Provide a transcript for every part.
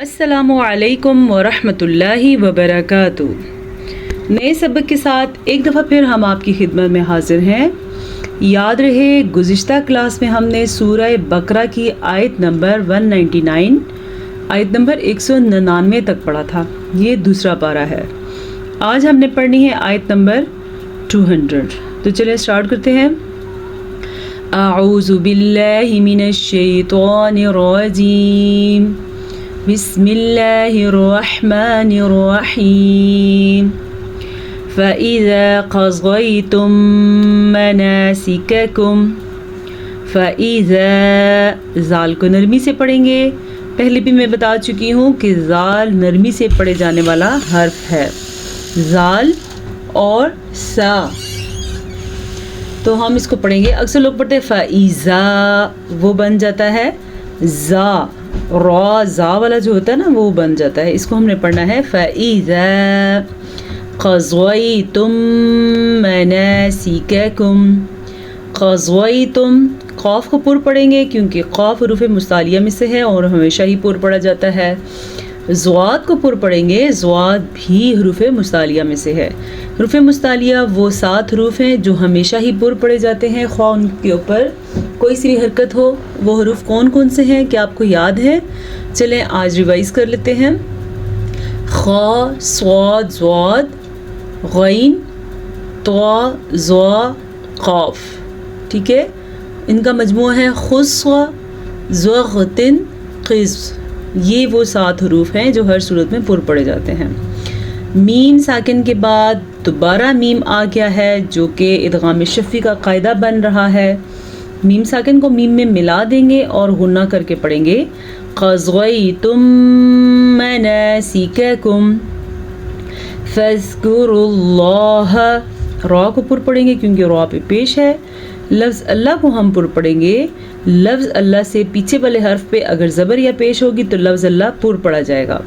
السلام علیکم ورحمۃ اللہ وبرکاتہ۔ نئے سبق کے ساتھ ایک دفعہ پھر ہم آپ کی خدمت میں حاضر ہیں۔ یاد رہے گزشتہ کلاس میں ہم نے سورہ بقرہ کی آیت نمبر 199 آیت نمبر 199 تک پڑھا تھا۔ یہ دوسرا پارہ ہے۔ آج ہم نے پڑھنی ہے آیت نمبر 200۔ تو چلیں سٹارٹ کرتے ہیں۔ اعوذ باللہ من الشیطان الرجیم، بسم اللہ الرحمن الرحیم۔ فَإِذَا قَضَيْتُم مَّنَاسِكَكُمْ، فَإِذَا زال کو نرمی سے پڑھیں گے۔ پہلے بھی میں بتا چکی ہوں کہ زال نرمی سے پڑھے جانے والا حرف ہے، زال اور سا، تو ہم اس کو پڑھیں گے۔ اکثر لوگ پڑھتے ہیں فَإِذَا، وہ بن جاتا ہے زا، را زا والا جو ہوتا ہے نا وہ بن جاتا ہے۔ اس کو ہم نے پڑھنا ہے فَإِذَا قَضَيْتُم مَّنَاسِكَكُمْ۔ قَضَيْتُم، قاف کو پر پڑھیں گے کیونکہ قاف حروف مستعلیہ میں سے ہے اور ہمیشہ ہی پر پڑھا جاتا ہے۔ ضاد کو پر پڑھیں گے، ضاد بھی حروف مستعلیہ میں سے ہے۔ حروف مستعلیہ وہ 7 حروف ہیں جو ہمیشہ ہی پر پڑھے جاتے ہیں، خواہ ان کے اوپر کوئی سی حرکت ہو۔ وہ حروف کون کون سے ہیں، کیا آپ کو یاد ہے؟ چلیں آج ریوائز کر لیتے ہیں۔ خا، صاد، ضاد، غین، طا، ظا، قاف، ٹھیک ہے؟ ان کا مجموعہ ہے خص، زغتن، قز۔ یہ وہ 7 حروف ہیں جو ہر صورت میں پر پڑھے جاتے ہیں۔ میم ساکن کے بعد دوبارہ میم آ گیا ہے جو کہ ادغام شفوی کا قاعدہ بن رہا ہے۔ میم ساکن کو میم میں ملا دیں گے اور غنہ کر کے پڑھیں گے قَضَيْتُم مَّنَاسِكَكُمْ فَاذْكُرُوا اللَّهَ۔ را کو پر پڑھیں گے کیونکہ را پہ پیش ہے۔ لفظ اللہ کو ہم پر پڑھیں گے۔ لفظ اللہ سے پیچھے والے حرف پہ اگر زبر یا پیش ہوگی تو لفظ اللہ پر پڑھا جائے گا،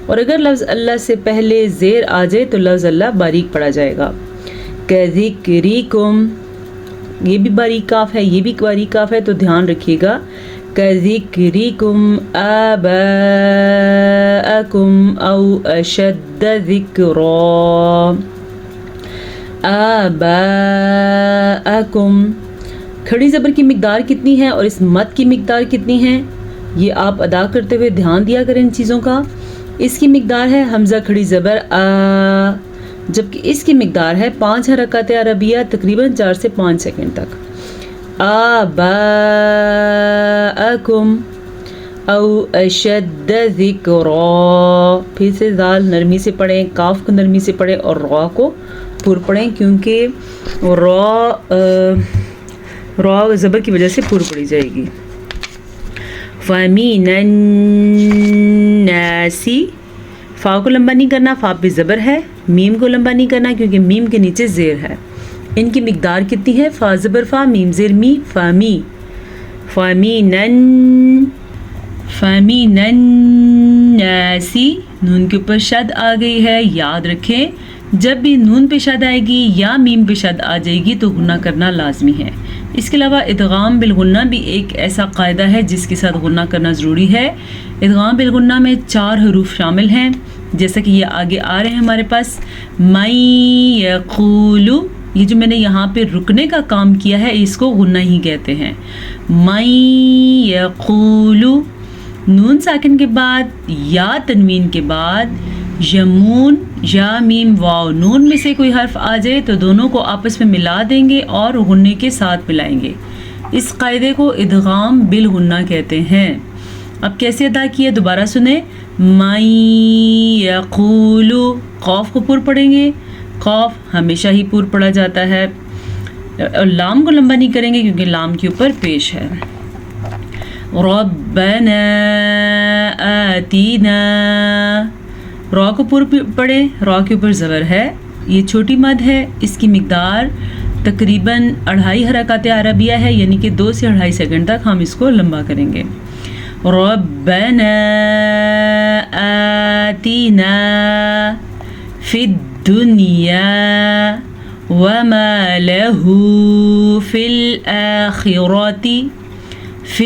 اور اگر لفظ اللہ سے پہلے زیر آ جائے تو لفظ اللہ باریک پڑھا جائے گا۔ كَذِكْرِكُمْ، یہ بھی باریک کاف ہے، یہ بھی باریک کاف ہے، تو دھیان رکھیے گا۔ كَذِكْرِكُمْ آبَاءَكُمْ أَوْ أَشَدَّ ذِكْرًا۔ آبَاءَكُمْ، کھڑی زبر کی مقدار کتنی ہے اور اس مد کی مقدار کتنی ہے، یہ آپ ادا کرتے ہوئے دھیان دیا کریں ان چیزوں کا۔ اس کی مقدار ہے حمزہ کھڑی زبر آ، جبکہ اس کی مقدار ہے 5 حرکات عربیہ تقریباً 4 سے 5 سیکنڈ تک۔ آباءکم او اشد ذکرا، پھر سے زال نرمی سے پڑھیں، کاف کو نرمی سے پڑھیں اور را کو پر پڑھیں کیونکہ را زبر کی وجہ سے پر پڑھی جائے گی۔ فَمِنَ النَّاسِ، فا کو لمبا نہیں کرنا، فا پہ زبر ہے۔ میم کو لمبا نہیں کرنا کیونکہ میم کے نیچے زیر ہے۔ ان کی مقدار کتنی ہے، فا زبر فا، میم زیر می، فامی۔ فَمِنَ النَّاسِ، نون کے اوپر شد آ گئی ہے، یاد رکھیں جب بھی نون پہ شد آئے گی یا میم پہ شد آ جائے گی تو غنہ کرنا لازمی ہے۔ اس کے علاوہ ادغام بالغنہ بھی ایک ایسا قاعدہ ہے جس کے ساتھ غنہ کرنا ضروری ہے۔ ادغام بالغنہ میں 4 حروف شامل ہیں، جیسا کہ یہ آگے آ رہے ہیں ہمارے پاس۔ مَن یقول، یہ جو میں نے یہاں پہ رکنے کا کام کیا ہے اس کو غنہ ہی کہتے ہیں۔ مَن یقول، نون ساکن کے بعد یا تنوین کے بعد یمون یا میم واو نون میں سے کوئی حرف آ جائے تو دونوں کو آپس میں ملا دیں گے اور غنے کے ساتھ ملائیں گے۔ اس قاعدے کو ادغام بالغنہ کہتے ہیں۔ اب کیسے ادا کیے دوبارہ سنیں۔ مَن یقول، قاف کو پر پڑھیں گے، قاف ہمیشہ ہی پر پڑھا جاتا ہے، اور لام کو لمبا نہیں کریں گے کیونکہ لام کے اوپر پیش ہے۔ رَبَّنَا آتِنَا، را کو پر پڑھیں، را کے اوپر زبر ہے، یہ چھوٹی مد ہے، اس کی مقدار تقریباً 2.5 حرکات عربیہ ہے، یعنی کہ 2 سے 2.5 سیکنڈ تک ہم اس کو لمبا کریں گے۔ رَبَّنَا آتِنَا فِي الدُّنْيَا وَمَا لَهُ فِي الْآخِرَةِ فِي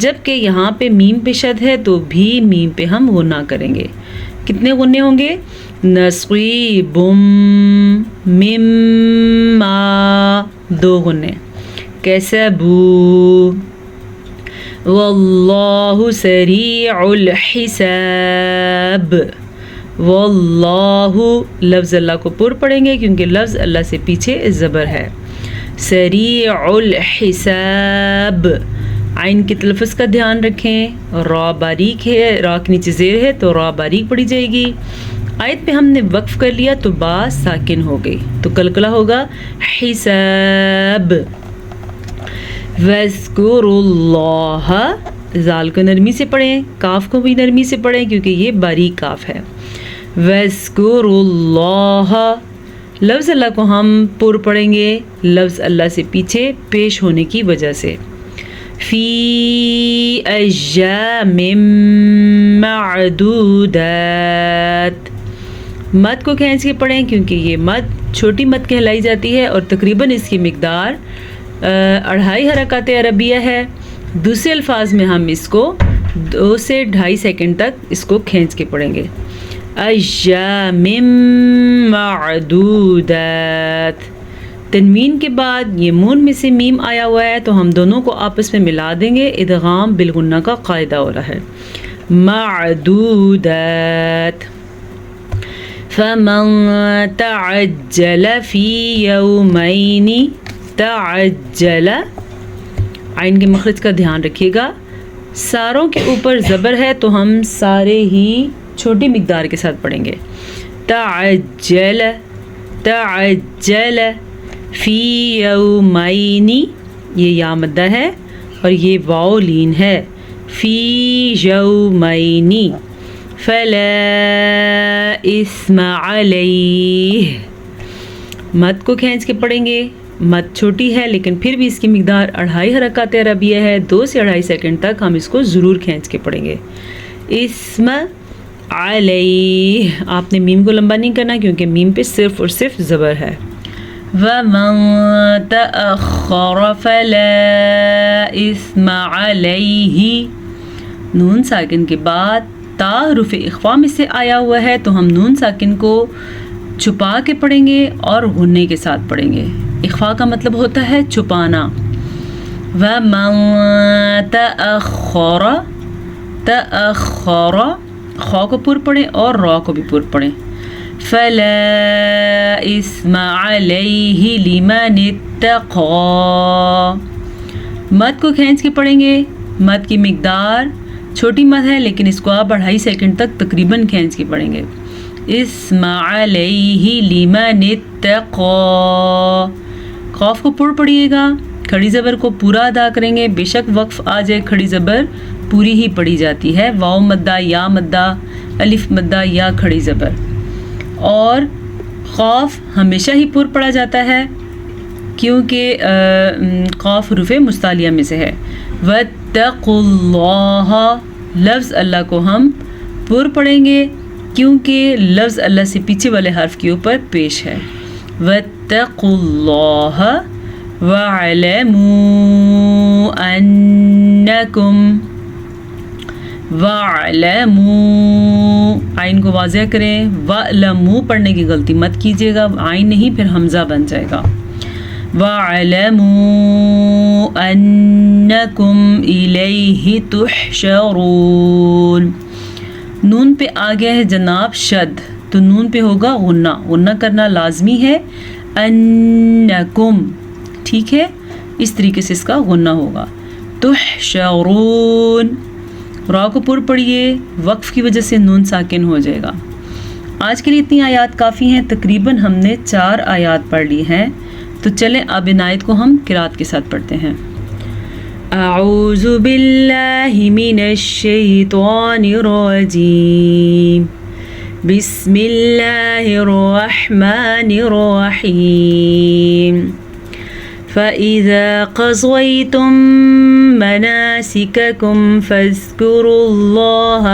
جبکہ یہاں پہ میم پہ شد ہے تو بھی میم پہ ہم غنہ کریں گے. کتنے غنے ہوں گے؟ نصیب مما 2 غنے. کسبوا واللہ سریع الحساب. واللہ لفظ اللہ کو پر پڑھیں گے کیونکہ لفظ اللہ سے پیچھے زبر ہے. سریع الحساب. عین کے تلفظ کا دھیان رکھیں. را باریک ہے، را کے نیچے زیر ہے تو را باریک پڑھی جائے گی. آیت پہ ہم نے وقف کر لیا تو با ساکن ہو گئی تو کلکلا ہوگا حساب. وَاذْكُرُوا اللَّهَ. زال کو نرمی سے پڑھیں، کاف کو بھی نرمی سے پڑھیں کیونکہ یہ باریک کاف ہے. وَاذْكُرُوا اللَّهَ. لفظ اللہ کو ہم پر پڑھیں گے لفظ اللہ سے پیچھے پیش ہونے کی وجہ سے. فی ایام معدودات. مد کو کھینچ کے پڑھیں کیونکہ یہ مد چھوٹی مد کہلائی جاتی ہے اور تقریباً اس کی مقدار 2.5 حرکات عربیہ ہے. دوسرے الفاظ میں ہم اس کو 2 سے 2.5 سیکنڈ تک اس کو کھینچ کے پڑھیں گے. ایام معدودات. تنوین کے بعد یہ مون میں سے میم آیا ہوا ہے تو ہم دونوں کو آپس میں ملا دیں گے. ادغام بالغنہ کا قاعدہ ہو رہا ہے. معدودات. فمن تعجل فی یومین. تعجل. عین کے مخرج کا دھیان رکھیے گا. ساروں کے اوپر زبر ہے تو ہم سارے ہی چھوٹی مقدار کے ساتھ پڑھیں گے. تعجل. تعجل فی یومین. یہ یا مدہ ہے اور یہ واو لین ہے. فی یومین. فلا اسم علیہ. مد کو کھینچ کے پڑھیں گے. مد چھوٹی ہے لیکن پھر بھی اس کی مقدار 2.5 حرکات عربیہ ہے. 2 سے 2.5 سیکنڈ تک ہم اس کو ضرور کھینچ کے پڑھیں گے. اسم علیہ. آپ نے میم کو لمبا نہیں کرنا کیونکہ میم پہ صرف اور صرف زبر ہے. وَمَن تَأَخَّرَ فَلَا إِثْمَ عَلَيْهِ. نون ساکن کے بعد تا حرف اخفا میں سے آیا ہوا ہے تو ہم نون ساکن کو چھپا کے پڑھیں گے اور غنے کے ساتھ پڑھیں گے. اخفا کا مطلب ہوتا ہے چھپانا. وَمَن تَأَخَّرَ. تَأَخَّرَ. خا کو پر پڑھیں اور را کو بھی پر پڑھیں. فَلَا إِثْمَ عَلَيْهِ لِمَنِ اتَّقَى. مد کو کھینچ کے پڑھیں گے. مد کی مقدار چھوٹی مد ہے لیکن اس کو آپ 2.5 سیکنڈ تک تقریباً کھینچ کے پڑھیں گے. اسم علیہ لمن اتقى. قاف کو پر پڑھیے گا. کھڑی زبر کو پورا ادا کریں گے. بے شک وقف آ جائے کھڑی زبر پوری ہی پڑھی جاتی ہے. واو مدہ یا مدہ الف مدہ یا کھڑی زبر. اور قاف ہمیشہ ہی پر پڑھا جاتا ہے کیونکہ قاف حروف مستعلیہ میں سے ہے. واتقوا اللہ. لفظ اللہ کو ہم پر پڑھیں گے کیونکہ لفظ اللہ سے پیچھے والے حرف کے اوپر پیش ہے. واتقوا اللہ وَاعْلَمُوا أَنَّكُمْ. وَاعْلَمُوا. عین کو واضح کریں. وَاعْلَمُوا پڑھنے کی غلطی مت کیجیے گا. عین نہیں پھر حمزہ بن جائے گا. وَاعْلَمُوا أَنَّكُمْ إِلَيْهِ تُحْشَرُونَ. نون پہ آ گیا ہے جناب شد تو نون پہ ہوگا غنہ. غنہ کرنا لازمی ہے. انکم. ٹھیک ہے، اس طریقے سے اس کا غنہ ہوگا. تحشرون. را کو پر پڑھیے. وقف کی وجہ سے نون ساکن ہو جائے گا. آج کے لیے اتنی آیات کافی ہیں. تقریباً ہم نے 4 آیات پڑھ لی ہیں تو چلیں اب ان آیت کو ہم قرات کے ساتھ پڑھتے ہیں. اعوذ باللہ من الشیطان الرجیم. بسم اللہ الرحمن الرحیم. فَإِذَا قَضَيْتُم مَّنَاسِكَكُمْ فَاذْكُرُوا اللَّهَ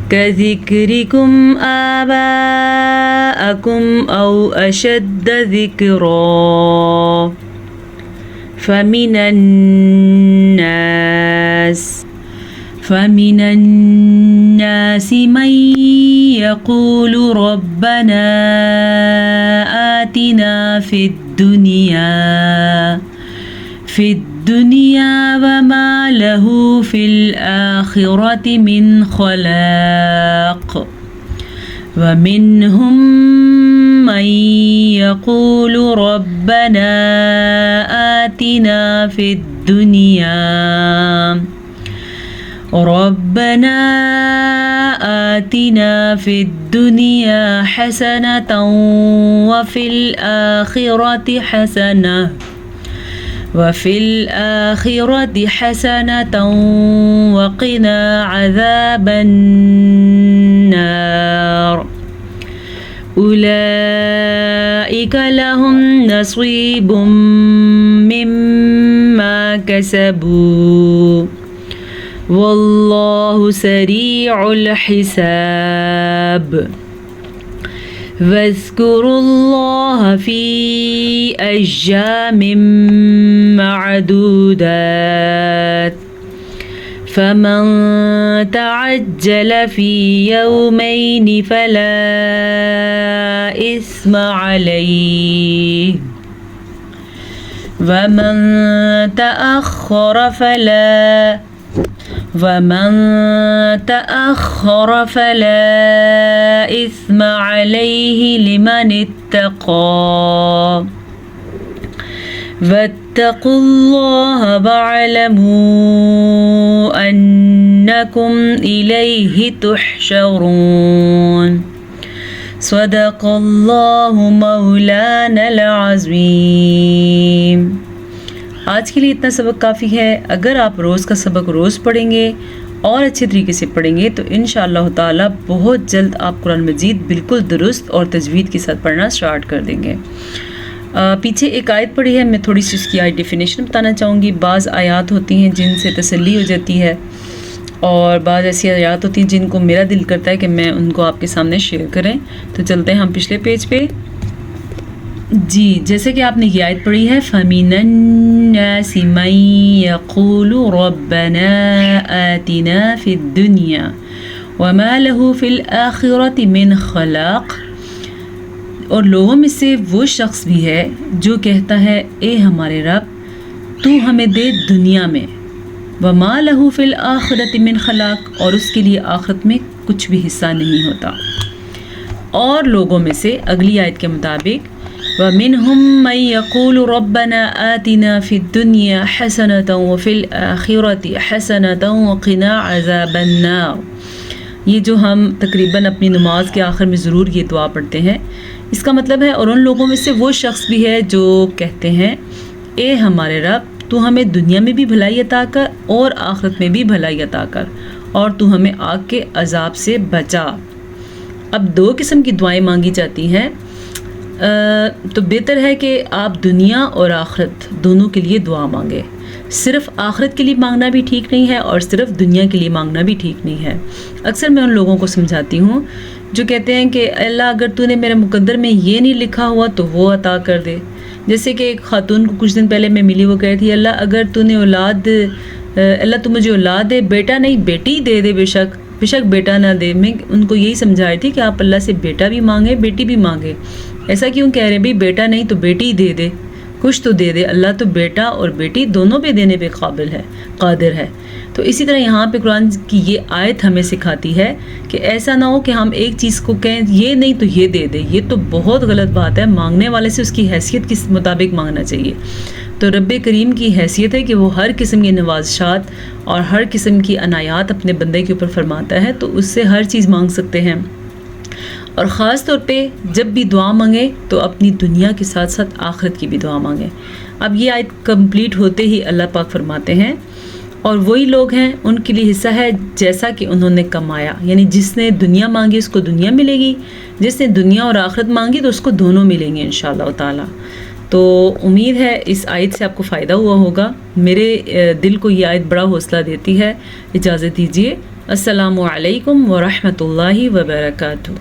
كَذِكْرِكُمْ آبَاءَكُمْ أَوْ أَشَدَّ ذِكْرًا. فمن الناس من يقول ربنا آتنا في الدنيا وما له في الآخرة من خلاق ومنهم من يقول ربنا آتنا في الدنيا حسنة وفي الآخرة حسنة وقنا عذاب النار أولئك لهم نصيب مما كسبوا والله سريع الحساب واذكروا الله في أيام معدودات فمن تعجل في يومين فلا إثم عليه ومن تأخر فلا إثم عليه لمن اتقى واتقوا الله واعلموا أنكم إليه تحشرون صدق اللہ مولانا العظیم۔ آج کے لیے اتنا سبق کافی ہے۔ اگر آپ روز کا سبق روز پڑھیں گے اور اچھے طریقے سے پڑھیں گے تو انشاءاللہ تعالی بہت جلد آپ قرآن مجید بالکل درست اور تجوید کے ساتھ پڑھنا سٹارٹ کر دیں گے۔ پیچھے ایک آیت پڑھی ہے، میں تھوڑی سی اس کی آیت ڈیفینیشن بتانا چاہوں گی۔ بعض آیات ہوتی ہیں جن سے تسلی ہو جاتی ہے اور بعض ایسی آیات ہوتی ہیں جن کو میرا دل کرتا ہے کہ میں ان کو آپ کے سامنے شیئر کریں۔ تو چلتے ہیں ہم پچھلے پیج پہ۔ جی، جیسے کہ آپ نے یہ آیت پڑھی ہے فَمِنَ النَّاسِ مَن يَقُولُ رَبَّنَا آتِنَا فِي الدُّنْيَا وَمَا لَهُ فِي الْآخِرَةِ مِنْ خَلَاقٍ، اور لوگوں میں سے وہ شخص بھی ہے جو کہتا ہے اے ہمارے رب تو ہمیں دے دنیا میں، وَمَا لَهُ فِي الْآخِرَةِ مِنْ خَلَاقٍ، اور اس کے لیے آخرت میں کچھ بھی حصہ نہیں ہوتا۔ اور لوگوں میں سے اگلی آیت کے مطابق وَمِنْهُمْ مَنْ يَقُولُ رَبَّنَا آتِنَا فِي الدُّنْيَا حَسَنَةً وَفِي الْآخِرَةِ حَسَنَةً وَقِنَا عَذَابَ النَّارِ۔ یہ جو ہم تقریباً اپنی نماز کے آخر میں ضرور یہ دعا پڑھتے ہیں، اس کا مطلب ہے اور ان لوگوں میں سے وہ شخص بھی ہے جو کہتے ہیں اے ہمارے رب تو ہمیں دنیا میں بھی بھلائی عطا کر اور آخرت میں بھی بھلائی عطا کر، اور تو ہمیں آگ کے عذاب سے بچا۔ اب دو قسم کی دعائیں مانگی جاتی ہیں، تو بہتر ہے کہ آپ دنیا اور آخرت دونوں کے لیے دعا مانگیں۔ صرف آخرت کے لیے مانگنا بھی ٹھیک نہیں ہے اور صرف دنیا کے لیے مانگنا بھی ٹھیک نہیں ہے۔ اکثر میں ان لوگوں کو سمجھاتی ہوں جو کہتے ہیں کہ اللہ اگر تو نے میرے مقدر میں یہ نہیں لکھا ہوا تو وہ عطا کر دے۔ جیسے کہ ایک خاتون کو کچھ دن پہلے میں ملی، وہ کہہ رہی تھی اللہ اگر تو نے اللہ تو مجھے اولاد دے، بیٹا نہیں بیٹی دے دے، بے شک بیٹا نہ دے۔ میں ان کو یہی سمجھا رہی تھی کہ آپ اللہ سے بیٹا بھی مانگیں بیٹی بھی مانگیں۔ ایسا کیوں کہہ رہے ہیں بھائی بیٹا نہیں تو بیٹی دے دے، کچھ تو دے دے۔ اللہ تو بیٹا اور بیٹی دونوں پہ دینے پہ قادر ہے۔ تو اسی طرح یہاں پہ قرآن کی یہ آیت ہمیں سکھاتی ہے کہ ایسا نہ ہو کہ ہم ایک چیز کو کہیں یہ نہیں تو یہ دے دے، یہ تو بہت غلط بات ہے۔ مانگنے والے سے اس کی حیثیت کے مطابق مانگنا چاہیے۔ تو رب کریم کی حیثیت ہے کہ وہ ہر قسم کی نوازشات اور ہر قسم کی عنایات اپنے بندے کے اوپر فرماتا ہے، تو اس سے ہر چیز مانگ سکتے ہیں۔ اور خاص طور پہ جب بھی دعا مانگیں تو اپنی دنیا کے ساتھ ساتھ آخرت کی بھی دعا مانگیں۔ اب یہ آیت کمپلیٹ ہوتے ہی اللہ پاک فرماتے ہیں اور وہی لوگ ہیں ان کے لیے حصہ ہے جیسا کہ انہوں نے کمایا، یعنی جس نے دنیا مانگی اس کو دنیا ملے گی، جس نے دنیا اور آخرت مانگی تو اس کو دونوں ملیں گے انشاءاللہ تعالی۔ تو امید ہے اس آیت سے آپ کو فائدہ ہوا ہوگا۔ میرے دل کو یہ آیت بڑا حوصلہ دیتی ہے۔ اجازت دیجیے، السلام علیکم ورحمۃ اللہ وبرکاتہ۔